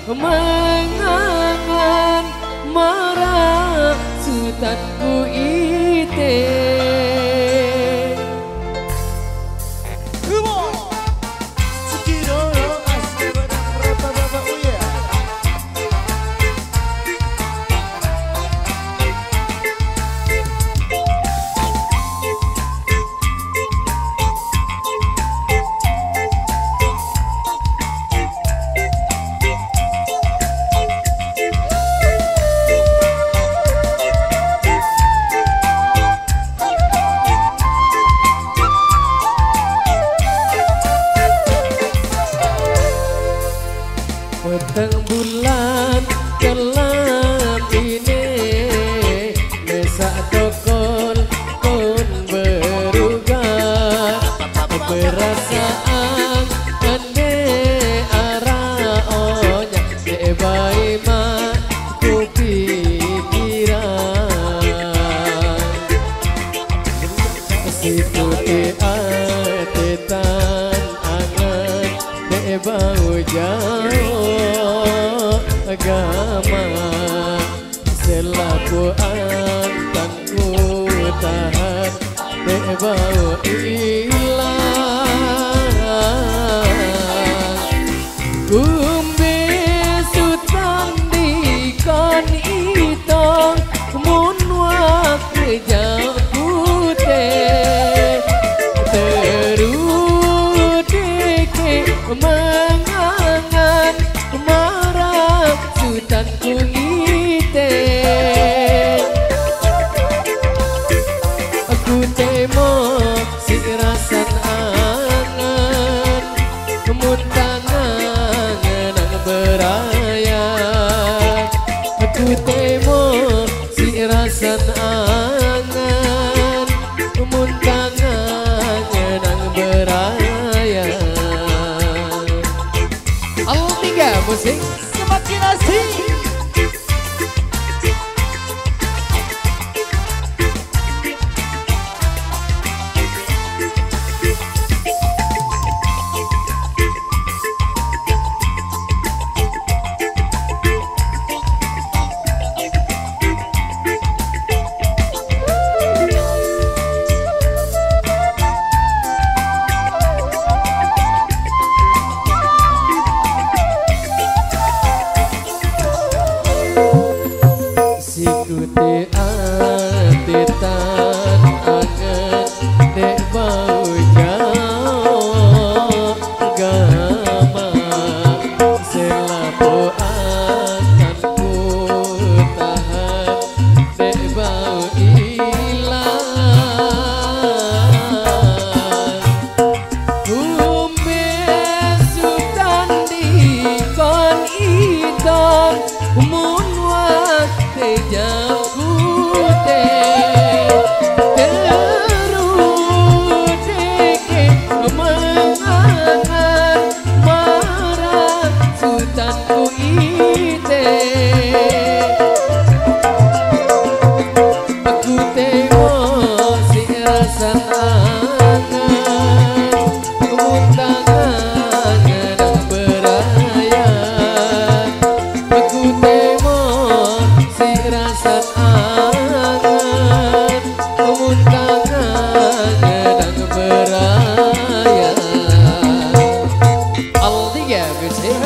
mengangan marah sutanku ite. Petang bulan kelam ini mesak tokol kon beruga perasaan ande araonya debai mak ku pikiran situ te atetan angan debau jauh agama selaku antangku tahan debau ilang kumbe sutan di kon itong mun waktu jauh putih terudeke mengangan marah sutanku ngite. Aku temo si rasan angan kemuntangan nang beraya. Aku temo si rasan angan kemuntangan nang beraya. Al-3 musik semakin asik. Sikuti atitan angan dek bau jauh gama selapo akan ku tahan dek bau ilang kumbe sutan di kon idong mun waktu jauh terudeke mengangan marah sutanku ite. Aku tengok si rasan angan kemuntangan nang beraya. Aku tengok si rasan angan kemuntangan nang beraya. Al-3 musik.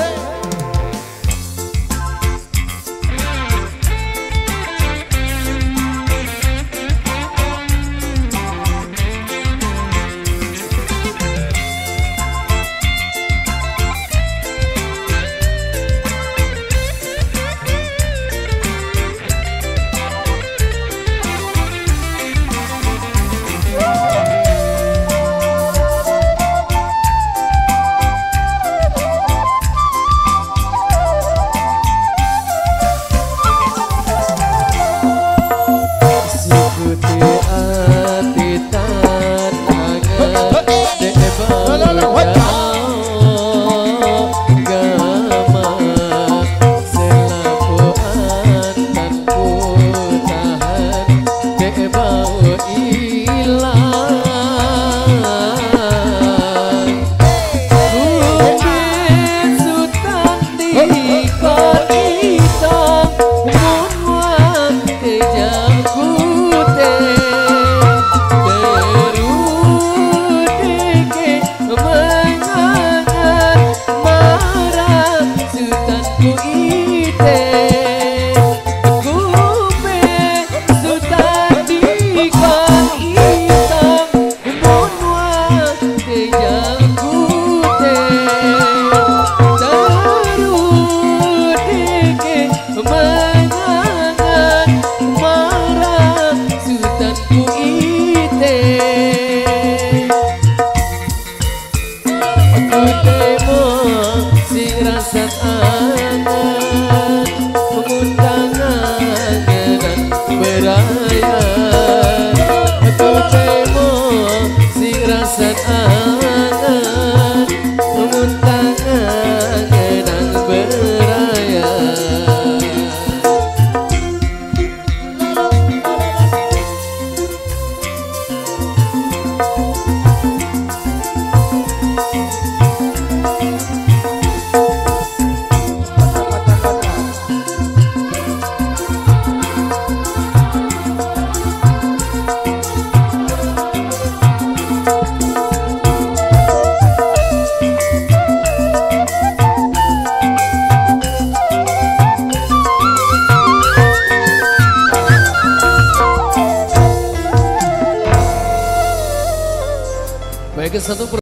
Baik, satu